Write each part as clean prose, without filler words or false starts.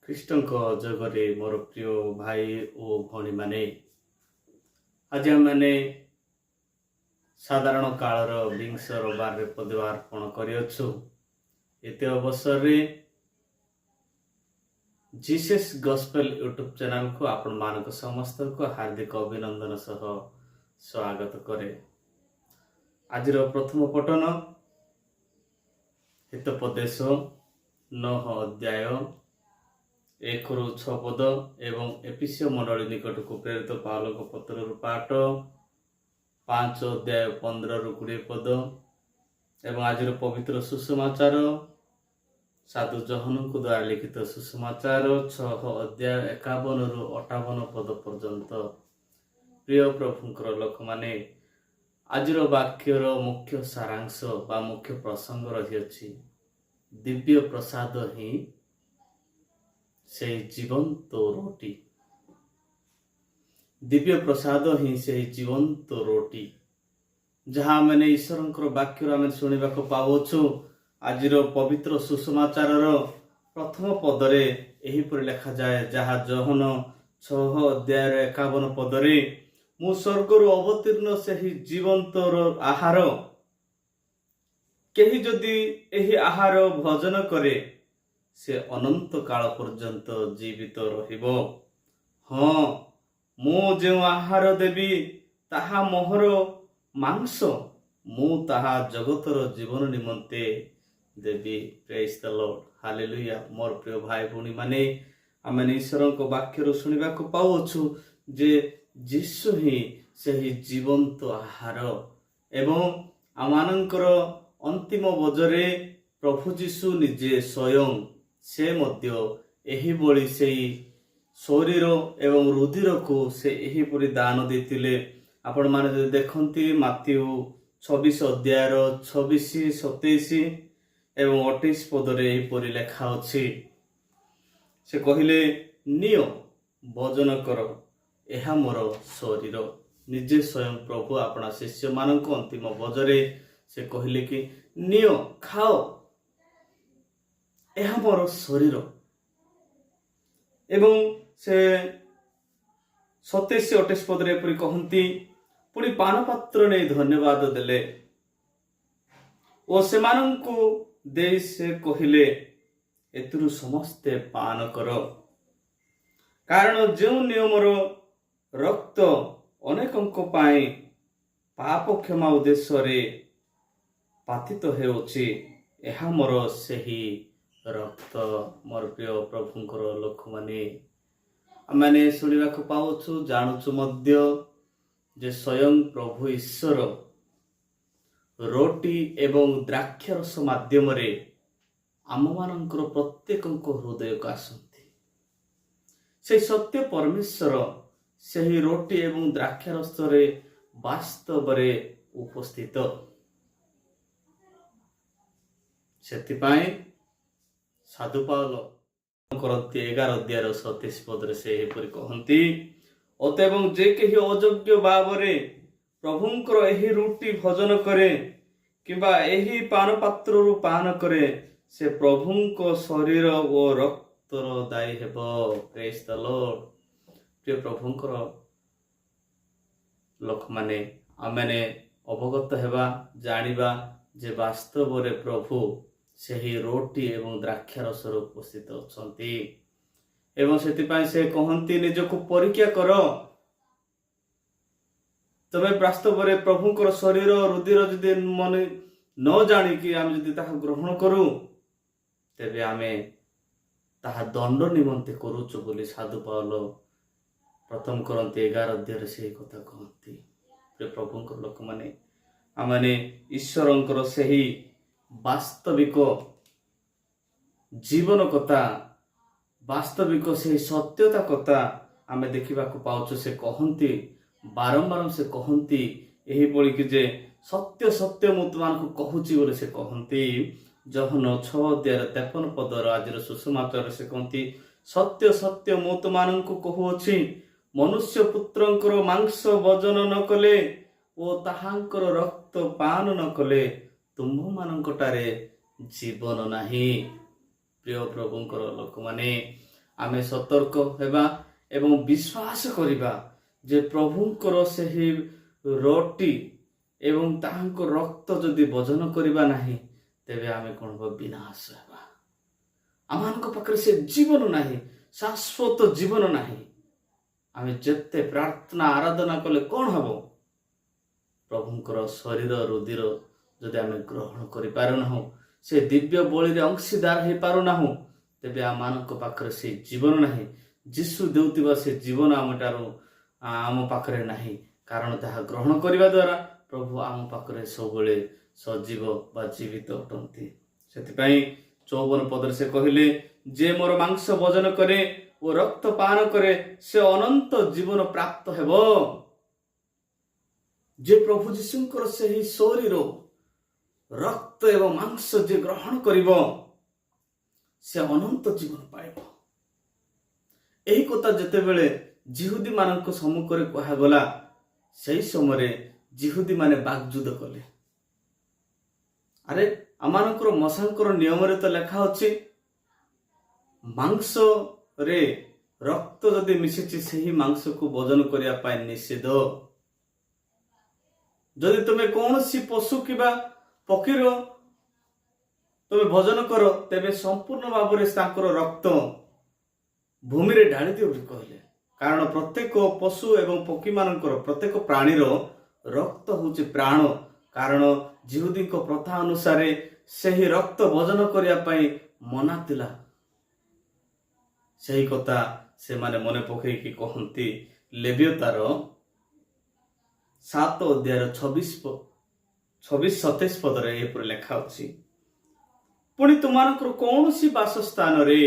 ଖ୍ରୀଷ୍ଟଙ୍କ ଜଗରେ ମୋର ପ୍ରିୟ ଭାଇ ଓ ଭଉଣୀମାନେ, ଆଜି ଆମମାନେ ସାଧାରଣ କାଳର ବିଂଶ ରବିବାରରେ ପଦାର୍ପଣ କରିଅଛୁ। ଏତେ ଅବସରରେ ଜିସସ୍ ଗସ୍ପେଲ ୟୁଟ୍ୟୁବ ଚ୍ୟାନେଲକୁ ଆପଣମାନଙ୍କ ସମସ୍ତଙ୍କୁ ହାର୍ଦ୍ଦିକ ଅଭିନନ୍ଦନ ସହ ସ୍ୱାଗତ କରେ। ଆଜିର ପ୍ରଥମ ପଠନ ହିତୋପଦେଶ 9 ଅଧ୍ୟାୟ 1-6 ପଦ ଏବଂ ଏଫେସୀୟ ମଣ୍ଡଳୀ ନିକଟକୁ ପ୍ରେରିତ ପାଉଲଙ୍କ ପତ୍ରରୁ ପାଠ 5 ଅଧ୍ୟାୟ 15-20 ପଦ ଏବଂ ଆଜିର ପବିତ୍ର ସୁସମାଚାର ସାଧୁ ଜହନଙ୍କ ଦ୍ୱାରା ଲିଖିତ ସୁସମାଚାର 6 ଅଧ୍ୟାୟ 51-58 ପଦ ପର୍ଯ୍ୟନ୍ତ। ପ୍ରିୟ ପ୍ରଭୁଙ୍କର ଲୋକମାନେ, ଆଜିର ବାକ୍ୟର ମୁଖ୍ୟ ସାରାଂଶ ବା ମୁଖ୍ୟ ପ୍ରସଙ୍ଗ ରହିଅଛି ଦିବ୍ୟ ପ୍ରସାଦ ହିଁ ସେହି ଜୀବନ୍ତ ରୋଟି। ଦିବ୍ୟ ପ୍ରସାଦ ହିଁ ସେହି ଜୀବନ୍ତ ରୋଟି, ଯାହା ଆମେ ଈଶ୍ୱରଙ୍କର ବାକ୍ୟରୁ ଆମେ ଶୁଣିବାକୁ ପାଉଛୁ। ଆଜିର ପବିତ୍ର ସୁସମାଚାରର ପ୍ରଥମ ପଦରେ ଏହିପରି ଲେଖାଯାଏ, ଯାହା ଜହନ 6 ଅଧ୍ୟାୟର 51 ପଦରେ, ମୁଁ ସ୍ୱର୍ଗରୁ ଅବତୀର୍ଣ୍ଣ ସେହି ଜୀବନ୍ତର ଆହାର, କେହି ଯଦି ଏହି ଆହାର ଭୋଜନ କରେ ସେ ଅନନ୍ତ କାଳ ପର୍ଯ୍ୟନ୍ତ ଜୀବିତ ରହିବ। ହଁ, ମୁଁ ଯେଉଁ ଆହାର ଦେବି ତାହା ମୋହର ମାଂସ, ମୁଁ ତାହା ଜଗତର ଜୀବନ ନିମନ୍ତେ ଦେବି। ପ୍ରେଜ୍ ଦ ଲର୍ଡ, ହାଲେଲୁୟା। ମୋର ପ୍ରିୟ ଭାଇ ଭଉଣୀ ମାନେ, ଆମେ ଈଶ୍ୱରଙ୍କ ବାକ୍ୟରୁ ଶୁଣିବାକୁ ପାଉଛୁ ଯେ ଯୀଶୁ ହିଁ ସେହି ଜୀବନ୍ତ ଆହାର ଏବଂ ଆମମାନଙ୍କର ଅନ୍ତିମ ବୋଝରେ ପ୍ରଭୁ ଯୀଶୁ ନିଜେ ସ୍ୱୟଂ ସେ ମଧ୍ୟ ଏହିଭଳି ସେହି ଶରୀର ଏବଂ ରୁଧିରକୁ ସେ ଏହିପରି ଦାନ ଦେଇଥିଲେ। ଆପଣମାନେ ଯଦି ଦେଖନ୍ତି ମାଥିଉ 26 ଅଧ୍ୟାୟର 26, 27 ଏବଂ 28 ପଦରେ ଏହିପରି ଲେଖା ଅଛି, ସେ କହିଲେ, ନିଅ ଭୋଜନ କର, ଏହା ମୋର ଶରୀର। ନିଜେ ସ୍ୱୟଂ ପ୍ରଭୁ ଆପଣା ଶିଷ୍ୟମାନଙ୍କୁ ଅନ୍ତିମ ବୋଝରେ ସେ କହିଲେ କି ନିଅ ଖାଅ, ଏହା ମୋର ଶରୀର। ଏବଂ ସେ 27-28 ପଦରେ ଏପରି କହନ୍ତି, ପୁଣି ପାନପାତ୍ର ନେଇ ଧନ୍ୟବାଦ ଦେଲେ ଓ ସେମାନଙ୍କୁ ଦେଇ ସେ କହିଲେ, ଏଥିରୁ ସମସ୍ତେ ପାନ କର, କାରଣ ଯେଉଁ ନିୟମର ରକ୍ତ ଅନେକଙ୍କ ପାଇଁ ପାପ କ୍ଷମା ଉଦ୍ଦେଶ୍ୟରେ ପାତିତ ହେଉଛି, ଏହା ମୋର ସେହି ରକ୍ତ। ମୋର ପ୍ରିୟ ପ୍ରଭୁଙ୍କର ଲୋକମାନେ, ଆମେ ଶୁଣିବାକୁ ପାଉଛୁ, ଜାଣୁଛୁ ମଧ୍ୟ ଯେ ସ୍ୱୟଂ ପ୍ରଭୁ ଈଶ୍ୱର ରୋଟି ଏବଂ ଦ୍ରାକ୍ଷାରସ ମାଧ୍ୟମରେ ଆମମାନଙ୍କର ପ୍ରତ୍ୟେକଙ୍କ ହୃଦୟକୁ ଆସନ୍ତି। ସେହି ସତ୍ୟ ପରମେଶ୍ୱର ସେହି ରୋଟି ଏବଂ ଦ୍ରାକ୍ଷାରସରେ ବାସ୍ତବରେ ଉପସ୍ଥିତ। ସେଥିପାଇଁ ସାଧୁ ପାଉଲ କରନ୍ତି 11 ଅଧ୍ୟାୟର 27 ପଦରେ ସେ ଏହିପରି କହନ୍ତି, ଅତଏବ ଯେ କେହି ଅଯୋଗ୍ୟ ଭାବରେ ପ୍ରଭୁଙ୍କର ଏହି ରୁଟି ଭୋଜନ କରେ କିମ୍ବା ଏହି ପାନପାତ୍ରରୁ ପାନ କରେ, ସେ ପ୍ରଭୁଙ୍କ ଶରୀର ଓ ରକ୍ତର ଦାୟୀ ହେବ। ପ୍ରେଜ୍ ଦ ଲର୍ଡ। ପ୍ରିୟ ପ୍ରଭୁଙ୍କର ଲୋକମାନେ, ଆମେ ଅବଗତ ହେବା, ଜାଣିବା ଯେ ବାସ୍ତବରେ ପ୍ରଭୁ ସେହି ରୋଟି ଏବଂ ଦ୍ରାକ୍ଷାରସରେ ଉପସ୍ଥିତ ଅଛନ୍ତି ଏବଂ ସେଥିପାଇଁ ସେ କହନ୍ତି, ନିଜକୁ ପରୀକ୍ଷା କର। ତବେ ବାସ୍ତବରେ ପ୍ରଭୁଙ୍କର ଶରୀର ରୁଧିର ଯଦି ମନେ ନ ଜାଣିକି ଆମେ ଯଦି ତାହା ଗ୍ରହଣ କରୁ, ତେବେ ଆମେ ତାହା ଦଣ୍ଡ ନିମନ୍ତେ କରୁଛୁ ବୋଲି ସାଧୁ ପାଉଲ 1 କରନ୍ତି 11 ଅଧ୍ୟାୟରେ ସେହି କଥା କହନ୍ତି। ପ୍ରଭୁଙ୍କର ଲୋକମାନେ, ଆମେ ଈଶ୍ୱରଙ୍କର ସେହି ବାସ୍ତବିକ ଜୀବନ କଥା, ବାସ୍ତବିକ ସେହି ସତ୍ୟତା କଥା ଆମେ ଦେଖିବାକୁ ପାଉଛୁ। ସେ କହନ୍ତି, ବାରମ୍ବାର ସେ କହନ୍ତି ଏହିଭଳି କି ଯେ ସତ୍ୟ ସତ୍ୟ ମୁଁ ତୁମମାନଙ୍କୁ କହୁଛି ବୋଲି ସେ କହନ୍ତି। ଜହନ 6 ଅଧ୍ୟାୟର 53 ପଦର ଆଜିର ସୁସମାଚାରରେ ସେ କହନ୍ତି, ସତ୍ୟ ସତ୍ୟ ମୁଁ ତୁମମାନଙ୍କୁ କହୁଅଛି, ମନୁଷ୍ୟ ପୁତ୍ରଙ୍କର ମାଂସ ଭୋଜନ ନ କଲେ ଓ ତାହାଙ୍କର ରକ୍ତ ପାନ ନ କଲେ ତୁମମାନଙ୍କଠାରେ ଜୀବନ ନାହିଁ। ପ୍ରିୟ ପ୍ରଭୁଙ୍କର ଲୋକମାନେ, ଆମେ ସତର୍କ ହେବା ଏବଂ ବିଶ୍ୱାସ କରିବା ଯେ ପ୍ରଭୁଙ୍କର ସେହି ରୋଟି ଏବଂ ତାହାଙ୍କ ରକ୍ତ ଯଦି ଭୋଜନ କରିବା ନାହିଁ, ତେବେ ଆମେ କ'ଣ ହବ? ବିନାଶ ହେବା। ଆମମାନଙ୍କ ପାଖରେ ସେ ଜୀବନ ନାହିଁ, ଶାଶ୍ୱତ ଜୀବନ ନାହିଁ। ଆମେ ଯେତେ ପ୍ରାର୍ଥନା ଆରାଧନା କଲେ କ'ଣ ହବ? ପ୍ରଭୁଙ୍କର ଶରୀର ରୁଧିର ଯଦି ଆମେ ଗ୍ରହଣ କରିପାରୁନାହୁଁ, ସେ ଦିବ୍ୟ ବଳିରେ ଅଂଶୀଦାର ହେଇପାରୁନାହୁଁ, ତେବେ ଆମମାନଙ୍କ ପାଖରେ ସେ ଜୀବନ ନାହିଁ। ଯୀଶୁ ଦେଉଥିବା ସେ ଜୀବନ ଆମ ପାଖରେ ନାହିଁ। କାରଣ ତାହା ଗ୍ରହଣ କରିବା ଦ୍ୱାରା ପ୍ରଭୁ ଆମ ପାଖରେ ସବୁବେଳେ ସଜୀବ ବା ଜୀବିତ ଅଟନ୍ତି। ସେଥିପାଇଁ 54 ପଦରେ ସେ କହିଲେ, ଯେ ମୋର ମାଂସ ଭୋଜନ କରେ ଓ ରକ୍ତ ପାନ କରେ ସେ ଅନନ୍ତ ଜୀବନ ପ୍ରାପ୍ତ ହେବ। ଯେ ପ୍ରଭୁ ଯୀଶୁଙ୍କର ସେହି ଶରୀର ରକ୍ତ ଏବଂ ମାଂସ ଯେ ଗ୍ରହଣ କରିବ, ସେ ଅନନ୍ତ ଜୀବନ ପାଇବ। ଏହି କଥା ଯେତେବେଳେ ଜିହୁଦୀ ମାନଙ୍କ ସମ୍ମୁଖରେ କୁହାଗଲା, ସେହି ସମୟରେ ଜିହୁଦୀ ମାନେ ବାଗଯୁଦ୍ଧ କଲେ। ଆରେ ଆମମାନଙ୍କର ମଶାଙ୍କର ନିୟମରେ ତ ଲେଖା ଅଛି, ମାଂସରେ ରକ୍ତ ଯଦି ମିଶିଛି ସେହି ମାଂସକୁ ଭୋଜନ କରିବା ପାଇଁ ନିଷେଧ। ଯଦି ତୁମେ କୌଣସି ପଶୁ କିମ୍ବା ପକ୍ଷୀର ତୁମେ ଭୋଜନ କର, ତେବେ ସମ୍ପୂର୍ଣ୍ଣ ଭାବରେ ତାଙ୍କର ରକ୍ତ ଭୂମିରେ ଢାଳି ଦିଅ ବୋଲି କହିଲେ। କାରଣ ପ୍ରତ୍ୟେକ ପଶୁ ଏବଂ ପକ୍ଷୀ ମାନଙ୍କର, ପ୍ରତ୍ୟେକ ପ୍ରାଣୀର ରକ୍ତ ହେଉଛି ପ୍ରାଣ। କାରଣ ଜିହୁଦୀଙ୍କ ପ୍ରଥା ଅନୁସାରେ ସେହି ରକ୍ତ ଭୋଜନ କରିବା ପାଇଁ ମନା ଥିଲା। ସେହି କଥା ସେମାନେ ମନେ ପକେଇକି କହନ୍ତି, ଲେବୀୟତାର 7 ଅଧ୍ୟାୟର 26-27 ପଦରେ ଏପରି ଲେଖା ଅଛି, ପୁଣି ତୁମମାନଙ୍କର କୌଣସି ବାସସ୍ଥାନରେ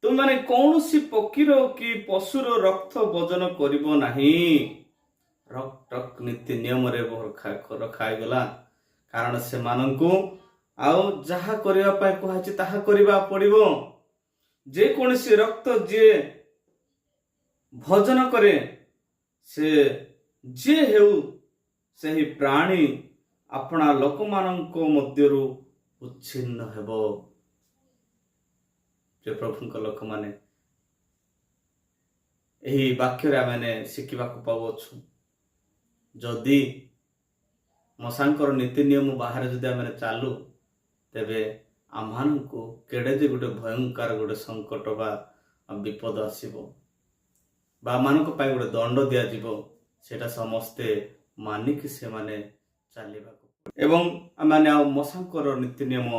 ତୁମମାନେ କୌଣସି ପକ୍ଷୀର କି ପଶୁର ରକ୍ତ ଭୋଜନ କରିବ ନାହିଁ। ନୀତି ନିୟମରେ ରଖାଗଲା। କାରଣ ସେମାନଙ୍କୁ ଆଉ ଯାହା କରିବା ପାଇଁ କୁହାଯାଇଛି ତାହା କରିବା ପଡ଼ିବ। ଯେକୌଣସି ରକ୍ତ ଯିଏ ଭୋଜନ କରେ, ସେ ଯିଏ ହେଉ, ସେହି ପ୍ରାଣୀ ଆପଣା ଲୋକମାନଙ୍କ ମଧ୍ୟରୁ ଉଚ୍ଛିନ୍ନ ହେବ। ଯେ ପ୍ରଭୁଙ୍କ ଲୋକମାନେ, ଏହି ବାକ୍ୟରେ ଆମେ ଶିଖିବାକୁ ପାଉଛୁ, ଯଦି ମଶାଙ୍କର ନୀତି ନିୟମ ବାହାରେ ଯଦି ଆମେ ଚାଲୁ, ତେବେ ଆମମାନଙ୍କୁ କେଡ଼େ ଯେ ଗୋଟେ ଭୟଙ୍କର ଗୋଟେ ସଙ୍କଟ ବା ବିପଦ ଆସିବ ବା ଆମମାନଙ୍କ ପାଇଁ ଗୋଟେ ଦଣ୍ଡ ଦିଆଯିବ, ସେଟା ସମସ୍ତେ ମାନିକି ସେମାନେ ଚାଲିବାକୁ। ଏବଂ ଆମେ ଆଉ ମଶାଙ୍କର ନୀତି ନିୟମ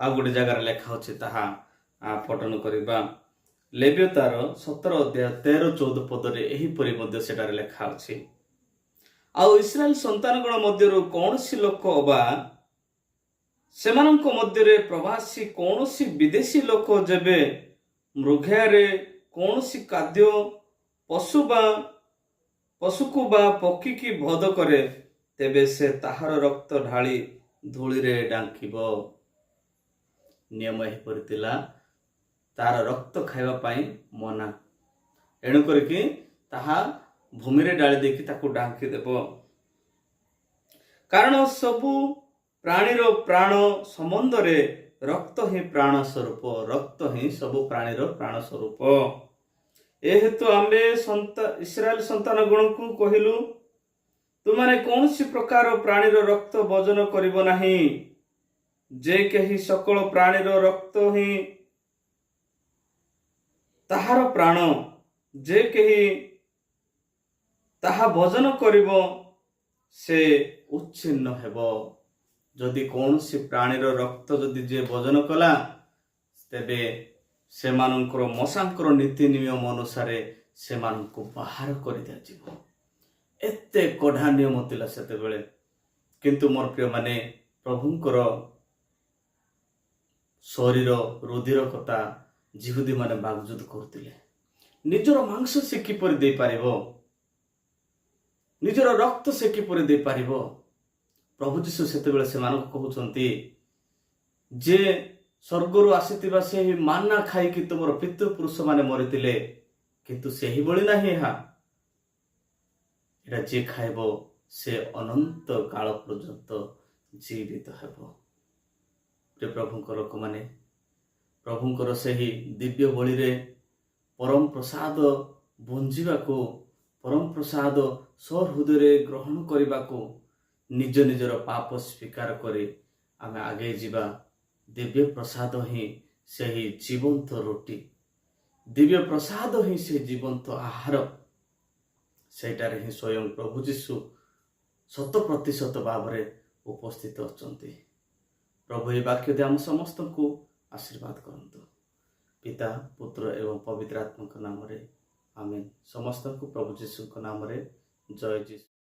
ଆଉ ଗୋଟେ ଜାଗାରେ ଲେଖା ଅଛି, ତାହା ପଠନ କରିବା। ଲେବୀୟତାର 17 ଅଧ୍ୟାୟ 13-14 ପଦରେ ଏହିପରି ମଧ୍ୟ ସେଠାରେ ଲେଖା ଅଛି, ଆଉ ଇସ୍ରାଏଲ ସନ୍ତାନଗଣ ମଧ୍ୟରୁ କୌଣସି ଲୋକ ବା ସେମାନଙ୍କ ମଧ୍ୟରେ ପ୍ରବାସୀ କୌଣସି ବିଦେଶୀ ଲୋକ ଯେବେ ମୃଗୟାରେ କୌଣସି ଖାଦ୍ୟ ପଶୁକୁ ବା ପକ୍ଷୀକି ବଧ କରେ, ତେବେ ସେ ତାହାର ରକ୍ତ ଢାଳି ଧୂଳିରେ ଢାଙ୍କିବ। ନିୟମ ଏହିପରି ଥିଲା, ତାର ରକ୍ତ ଖାଇବା ପାଇଁ ମନା। ଏଣୁ କରିକି ତାହା ଭୂମିରେ ଡାଳି ଦେଇକି ତାକୁ ଢାଙ୍କି ଦେବ। କାରଣ ସବୁ ପ୍ରାଣୀର ପ୍ରାଣ ସମ୍ବନ୍ଧରେ ରକ୍ତ ହିଁ ପ୍ରାଣ ସ୍ୱରୂପ। ରକ୍ତ ହିଁ ସବୁ ପ୍ରାଣୀର ପ୍ରାଣ ସ୍ୱରୂପ। ଏହେତୁ ଆମେ ଇସ୍ରାଏଲ ସନ୍ତାନ ଗଣକୁ କହିଲୁ, ତୁମାନେ କୌଣସି ପ୍ରକାର ପ୍ରାଣୀର ରକ୍ତ ଭୋଜନ କରିବ ନାହିଁ। ଯେ କେହି ସକଳ ପ୍ରାଣୀର ରକ୍ତ ହିଁ ତାହାର ପ୍ରାଣ, ଯେ କେହି ତାହା ଭୋଜନ କରିବ ସେ ଉଚ୍ଛିନ୍ନ ହେବ। ଯଦି କୌଣସି ପ୍ରାଣୀର ରକ୍ତ ଯଦି ଯିଏ ଭୋଜନ କଲା, ତେବେ ସେମାନଙ୍କର ମଶାଙ୍କର ନୀତି ନିୟମ ଅନୁସାରେ ସେମାନଙ୍କୁ ବାହାର କରିଦିଆଯିବ। ଏତେ କଡ଼ା ନିୟମ ଥିଲା ସେତେବେଳେ। କିନ୍ତୁ ମୋର ପ୍ରିୟମାନେ, ପ୍ରଭୁଙ୍କର ଶରୀର ରୁଧିର କଥା ଜିହୁଦୀ ମାନେ ବାଗଯୁଦ୍ଧ କରୁଥିଲେ। ନିଜର ମାଂସ ସେ କିପରି ଦେଇପାରିବ? ନିଜର ରକ୍ତ ସେ କିପରି ଦେଇପାରିବ? ପ୍ରଭୁ ଯୀଶୁ ସେତେବେଳେ ସେମାନଙ୍କୁ କହୁଛନ୍ତି, ଯେ ସ୍ୱର୍ଗରୁ ଆସିଥିବା ସେହି ମାନା ଖାଇକି ତୁମର ପିତୃପୁରୁଷ ମାନେ ମରିଥିଲେ, କିନ୍ତୁ ସେହିଭଳି ନାହିଁ ଏହା। ଏଟା ଯିଏ ଖାଇବ ସେ ଅନନ୍ତ କାଳ ପର୍ଯ୍ୟନ୍ତ ଜୀବିତ ହେବ। ଯେ ପ୍ରଭୁଙ୍କ ଲୋକମାନେ, ପ୍ରଭୁଙ୍କର ସେହି ଦିବ୍ୟ ବଳିରେ ପରମ ପ୍ରସାଦ ବଞ୍ଚିବାକୁ, ପରମ ପ୍ରସାଦ ସହୃଦୟରେ ଗ୍ରହଣ କରିବାକୁ, ନିଜ ନିଜର ପାପ ସ୍ୱୀକାର କରି ଆମେ ଆଗେଇ ଯିବା। ଦିବ୍ୟ ପ୍ରସାଦ ହିଁ ସେହି ଜୀବନ୍ତ ରୁଟି, ଦିବ୍ୟ ପ୍ରସାଦ ହିଁ ସେ ଜୀବନ୍ତ ଆହାର। ସେଇଟାରେ ହିଁ ସ୍ୱୟଂ ପ୍ରଭୁ ଯୀଶୁ 100% ଭାବରେ ଉପସ୍ଥିତ ଅଛନ୍ତି। ପ୍ରଭୁ ଏହି ବାକ୍ୟ ଦେଇ ଆମ ସମସ୍ତଙ୍କୁ ଆଶୀର୍ବାଦ କରନ୍ତୁ। ପିତା, ପୁତ୍ର ଏବଂ ପବିତ୍ର ଆତ୍ମାଙ୍କ ନାମରେ ଆମେନ୍। ସମସ୍ତଙ୍କୁ ପ୍ରଭୁ ଯୀଶୁଙ୍କ ନାମରେ ଜୟ ଯୀଶୁ।